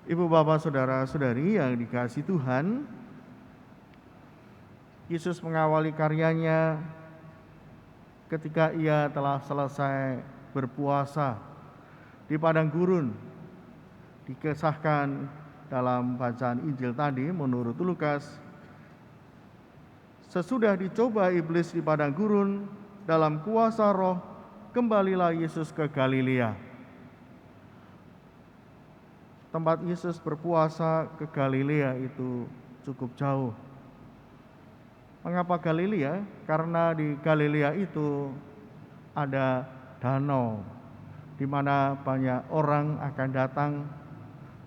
Ibu, bapak, saudara-saudari yang dikasihi Tuhan, Yesus mengawali karyanya ketika ia telah selesai berpuasa di padang gurun. Dikisahkan dalam bacaan Injil tadi menurut Lukas, sesudah dicoba iblis di padang gurun dalam kuasa roh, kembalilah Yesus ke Galilea. Tempat Yesus berpuasa ke Galilea itu cukup jauh. Mengapa Galilea? Karena di Galilea itu ada danau, di mana banyak orang akan datang,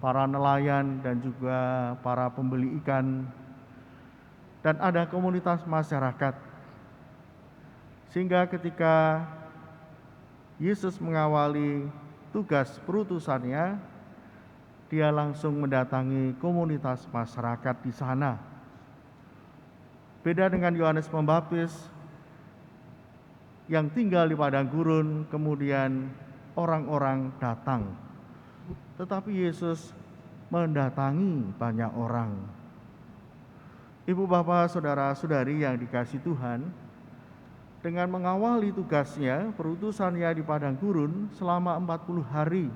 para nelayan dan juga para pembeli ikan, dan ada komunitas masyarakat. Sehingga ketika Yesus mengawali tugas perutusannya, dia langsung mendatangi komunitas masyarakat di sana. Beda dengan Yohanes Pembaptis yang tinggal di padang gurun, kemudian orang-orang datang. Tetapi Yesus mendatangi banyak orang. Ibu, bapak, saudara-saudari yang dikasihi Tuhan, dengan mengawali tugasnya, perutusannya di padang gurun selama 40 hari,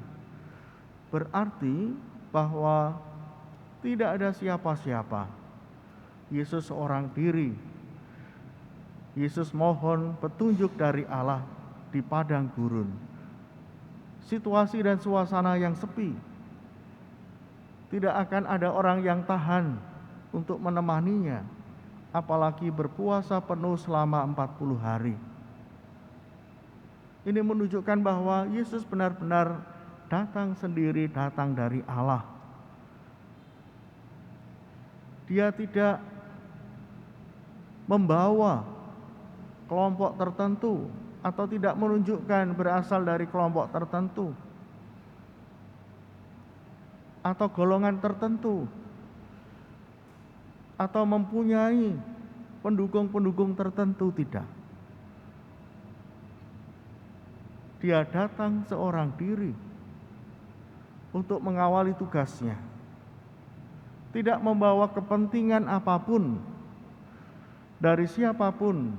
berarti bahwa tidak ada siapa-siapa. Yesus seorang diri. Yesus mohon petunjuk dari Allah di padang gurun. Situasi dan suasana yang sepi. Tidak akan ada orang yang tahan untuk menemaninya, apalagi berpuasa penuh selama 40 hari. Ini menunjukkan bahwa Yesus benar-benar datang sendiri, datang dari Allah. Dia tidak membawa kelompok tertentu atau tidak menunjukkan berasal dari kelompok tertentu atau golongan tertentu atau mempunyai pendukung-pendukung tertentu, tidak. Dia datang seorang diri untuk mengawali tugasnya. Tidak membawa kepentingan apapun dari siapapun.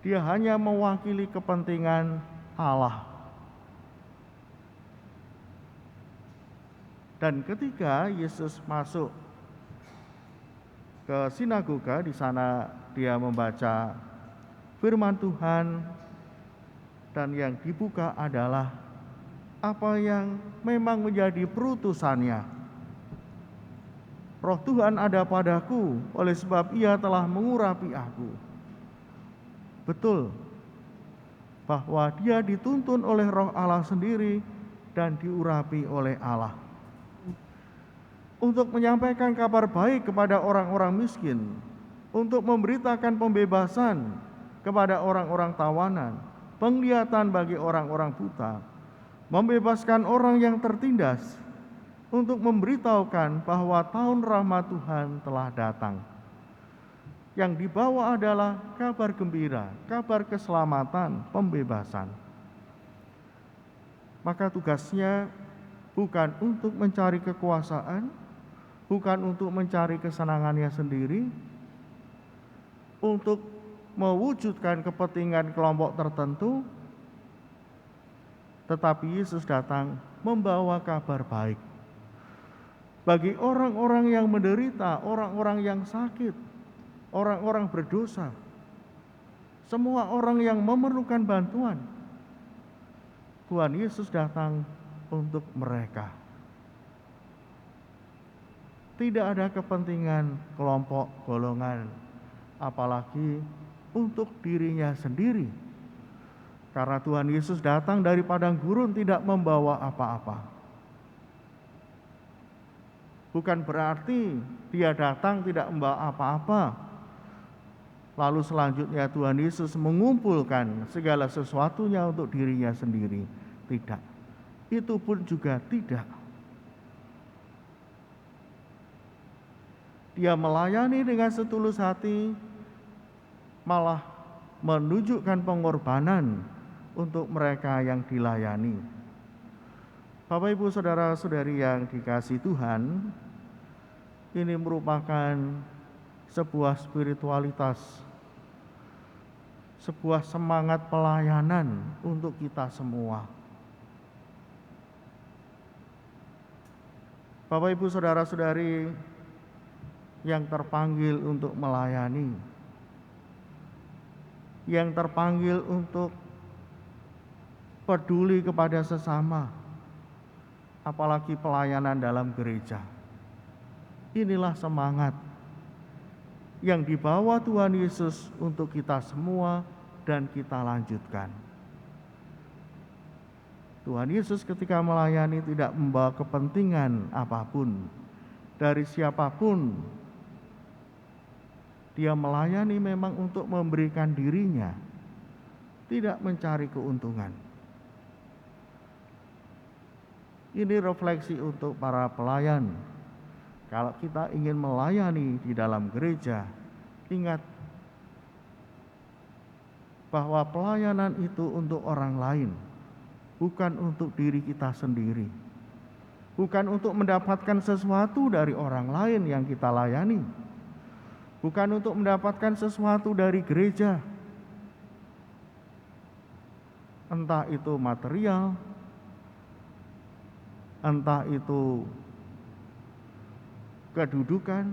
Dia hanya mewakili kepentingan Allah. Dan ketika Yesus masuk ke sinagoga, di sana dia membaca firman Tuhan, dan yang dibuka adalah apa yang memang menjadi perutusannya. Roh Tuhan ada padaku, oleh sebab Ia telah mengurapi aku. Betul bahwa dia dituntun oleh Roh Allah sendiri dan diurapi oleh Allah untuk menyampaikan kabar baik kepada orang-orang miskin, untuk memberitakan pembebasan kepada orang-orang tawanan, penglihatan bagi orang-orang buta, membebaskan orang yang tertindas, untuk memberitahukan bahwa tahun rahmat Tuhan telah datang. Yang dibawa adalah kabar gembira, kabar keselamatan, pembebasan. Maka tugasnya bukan untuk mencari kekuasaan, bukan untuk mencari kesenangannya sendiri, untuk mewujudkan kepentingan kelompok tertentu, tetapi Yesus datang membawa kabar baik bagi orang-orang yang menderita, orang-orang yang sakit, orang-orang berdosa, semua orang yang memerlukan bantuan. Tuhan Yesus datang untuk mereka. Tidak ada kepentingan kelompok, golongan, apalagi untuk dirinya sendiri. Karena Tuhan Yesus datang dari padang gurun tidak membawa apa-apa. Bukan berarti dia datang tidak membawa apa-apa, lalu selanjutnya Tuhan Yesus mengumpulkan segala sesuatunya untuk dirinya sendiri. Tidak. Itu pun juga tidak. Dia melayani dengan setulus hati, malah menunjukkan pengorbanan untuk mereka yang dilayani. Bapak Ibu Saudara-saudari yang dikasihi Tuhan, ini merupakan sebuah spiritualitas, sebuah semangat pelayanan untuk kita semua. Bapak Ibu Saudara-saudari yang terpanggil untuk melayani, yang terpanggil untuk peduli kepada sesama, apalagi pelayanan dalam gereja. Inilah semangat yang dibawa Tuhan Yesus untuk kita semua dan kita lanjutkan. Tuhan Yesus ketika melayani tidak membawa kepentingan apapun dari siapapun. Dia melayani memang untuk memberikan dirinya, tidak mencari keuntungan. Ini refleksi untuk para pelayan. Kalau kita ingin melayani di dalam gereja, ingat bahwa pelayanan itu untuk orang lain, bukan untuk diri kita sendiri. Bukan untuk mendapatkan sesuatu dari orang lain yang kita layani. Bukan untuk mendapatkan sesuatu dari gereja, entah itu material, entah itu kedudukan,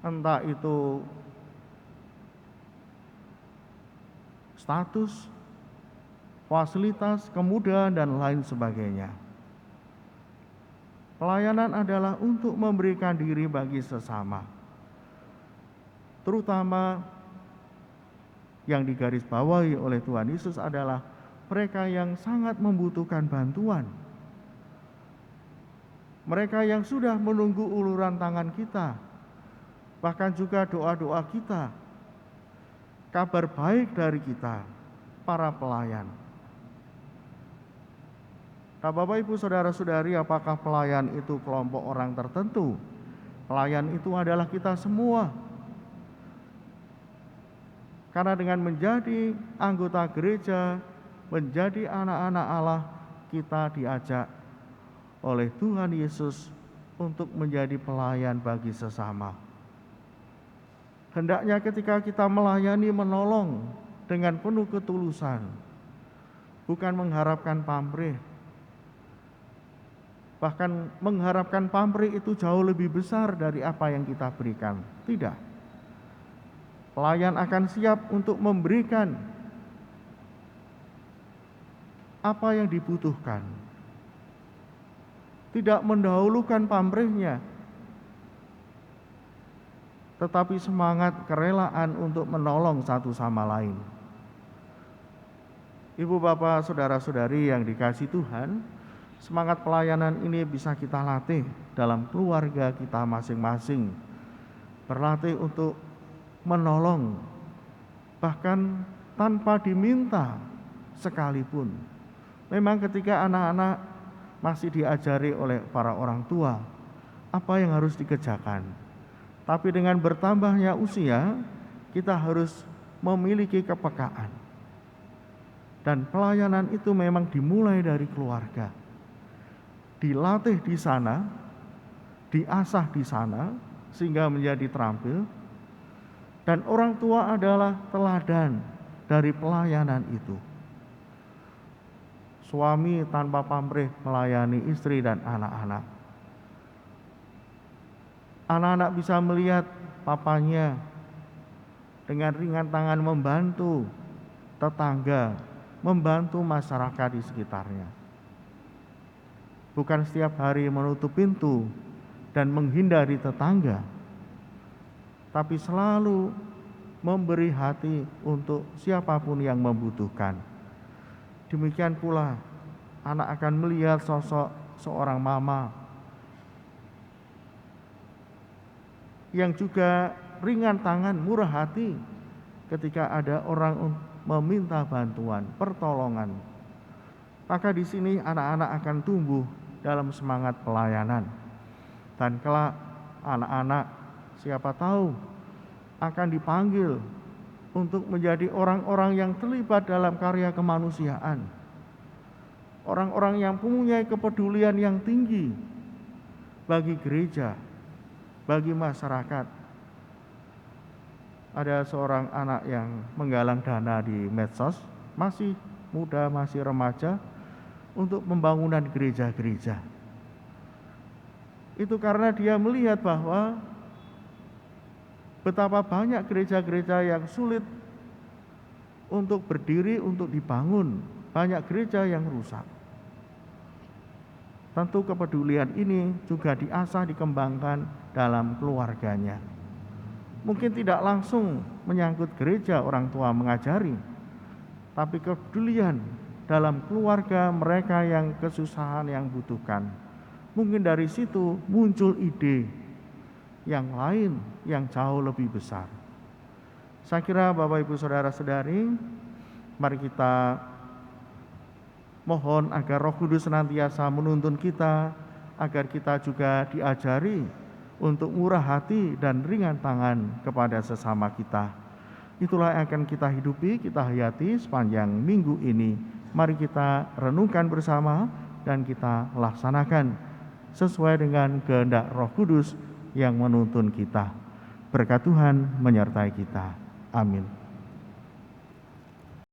entah itu status, fasilitas, kemudahan, dan lain sebagainya. Pelayanan adalah untuk memberikan diri bagi sesama, terutama yang digarisbawahi oleh Tuhan Yesus adalah mereka yang sangat membutuhkan bantuan, mereka yang sudah menunggu uluran tangan kita, bahkan juga doa-doa kita, kabar baik dari kita, para pelayan. Nah, Bapak Ibu Saudara-saudari, apakah pelayan itu kelompok orang tertentu? Pelayan itu adalah kita semua. Karena dengan menjadi anggota gereja, menjadi anak-anak Allah, kita diajak oleh Tuhan Yesus untuk menjadi pelayan bagi sesama. Hendaknya ketika kita melayani, menolong dengan penuh ketulusan, bukan mengharapkan pamrih. Bahkan mengharapkan pamrih itu jauh lebih besar dari apa yang kita berikan. Tidak. Pelayan akan siap untuk memberikan apa yang dibutuhkan. Tidak mendahulukan pamrihnya, tetapi semangat kerelaan untuk menolong satu sama lain. Ibu, bapak, saudara-saudari yang dikasihi Tuhan, semangat pelayanan ini bisa kita latih dalam keluarga kita masing-masing. Berlatih untuk menolong, bahkan tanpa diminta sekalipun. Memang ketika anak-anak masih diajari oleh para orang tua apa yang harus dikerjakan. Tapi dengan bertambahnya usia, kita harus memiliki kepekaan. Dan pelayanan itu memang dimulai dari keluarga. Dilatih di sana, diasah di sana, sehingga menjadi terampil. Dan orang tua adalah teladan dari pelayanan itu. Suami tanpa pamrih melayani istri dan anak-anak. Anak-anak bisa melihat papanya dengan ringan tangan membantu tetangga, membantu masyarakat di sekitarnya. Bukan setiap hari menutup pintu dan menghindari tetangga, tapi selalu memberi hati untuk siapapun yang membutuhkan. Demikian pula anak akan melihat sosok seorang mama yang juga ringan tangan, murah hati ketika ada orang meminta bantuan, pertolongan. Maka di sini anak-anak akan tumbuh dalam semangat pelayanan. Dan kelak anak-anak siapa tahu akan dipanggil untuk menjadi orang-orang yang terlibat dalam karya kemanusiaan. orang-orang yang mempunyai kepedulian yang tinggi bagi gereja, bagi masyarakat. Ada seorang anak yang menggalang dana di medsos, masih muda, masih remaja, untuk pembangunan gereja-gereja. Itu karena dia melihat bahwa betapa banyak gereja-gereja yang sulit untuk berdiri, untuk dibangun. Banyak gereja yang rusak. Tentu kepedulian ini juga diasah, dikembangkan dalam keluarganya. Mungkin tidak langsung menyangkut gereja orang tua mengajari, tapi kepedulian dalam keluarga mereka yang kesusahan, yang butuhkan. Mungkin dari situ muncul ide yang lain yang jauh lebih besar. Saya kira Bapak Ibu Saudara-saudari, mari kita mohon agar Roh Kudus senantiasa menuntun kita, agar kita juga diajari untuk murah hati dan ringan tangan kepada sesama kita. Itulah yang akan kita hidupi, kita hayati sepanjang minggu ini. Mari kita renungkan bersama dan kita laksanakan sesuai dengan kehendak Roh Kudus yang menuntun kita. Berkat Tuhan menyertai kita. Amin.